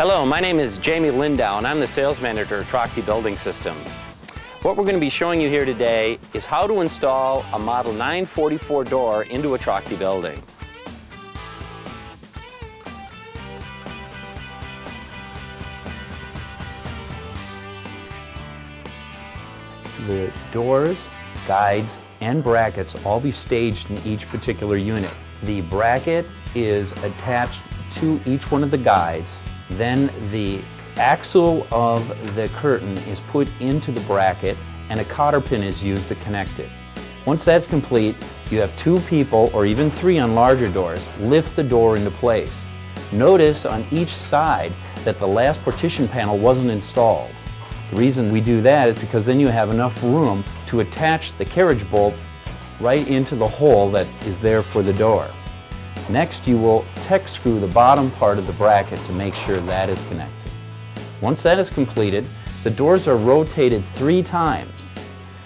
Hello, my name is Jamie Lindau and I'm the sales manager at Trachte Building Systems. What we're going to be showing you here today is how to install a Model 944 door into a Trachte building. The doors, guides, and brackets all be staged in each particular unit. The bracket is attached to each one of the guides. Then the axle of the curtain is put into the bracket and a cotter pin is used to connect it. Once that's complete, you have two people, or even three on larger doors, lift the door into place. Notice on each side that the last partition panel wasn't installed. The reason we do that is because then you have enough room to attach the carriage bolt right into the hole that is there for the door. Next, you will Tek screw the bottom part of the bracket to make sure that is connected. Once that is completed, the doors are rotated 3 times.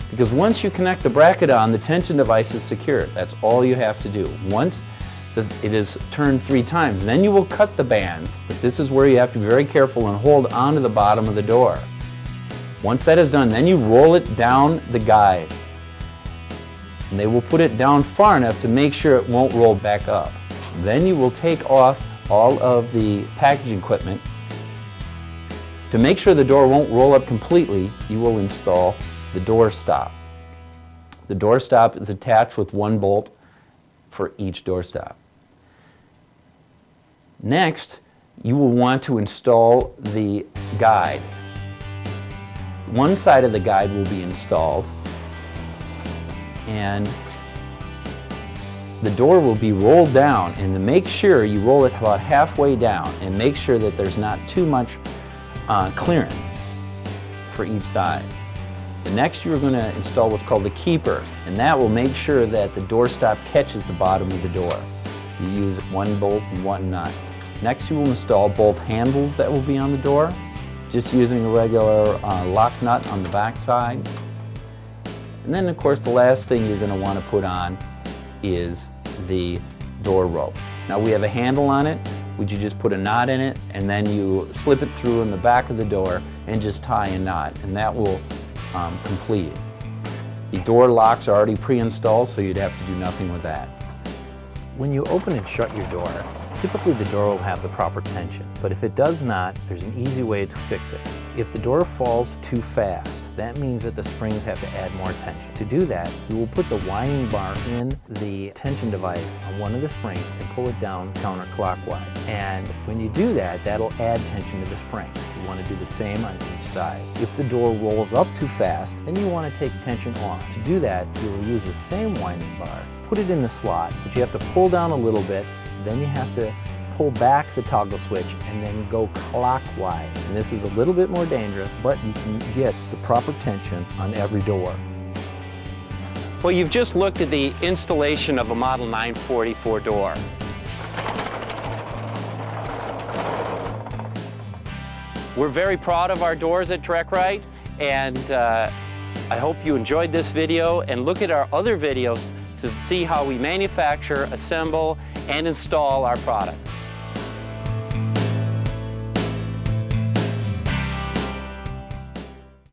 Because once you connect the bracket on, the tension device is secured. That's all you have to do. Once it is turned 3 times, then you will cut the bands, but this is where you have to be very careful and hold onto the bottom of the door. Once that is done, then you roll it down the guide. And they will put it down far enough to make sure it won't roll back up. Then you will take off all of the packaging equipment. To make sure the door won't roll up completely, you will install the door stop. The door stop is attached with 1 bolt for each door stop. Next, you will want to install the guide. One side of the guide will be installed and the door will be rolled down, and to make sure you roll it about halfway down and make sure that there's not too much clearance for each side. The next you're going to install what's called the keeper, and that will make sure that the door stop catches the bottom of the door. You use 1 bolt and 1 nut. Next you will install both handles that will be on the door, just using a regular lock nut on the back side. And then of course the last thing you're going to want to put on is the door rope. Now we have a handle on it. Would you just put a knot in it and then you slip it through in the back of the door and just tie a knot, and that will complete it. The door locks are already pre-installed, so you'd have to do nothing with that. When you open and shut your door, typically the door will have the proper tension, but if it does not, there's an easy way to fix it. If the door falls too fast, that means that the springs have to add more tension. To do that, you will put the winding bar in the tension device on one of the springs and pull it down counterclockwise. And when you do that, that'll add tension to the spring. You want to do the same on each side. If the door rolls up too fast, then you want to take tension off. To do that, you will use the same winding bar, put it in the slot, but you have to pull down a little bit. Then you have to pull back the toggle switch and then go clockwise. And this is a little bit more dangerous, but you can get the proper tension on every door. Well, you've just looked at the installation of a Model 944 door. We're very proud of our doors at Trac-Rite, and I hope you enjoyed this video, and look at our other videos to see how we manufacture, assemble, and install our product.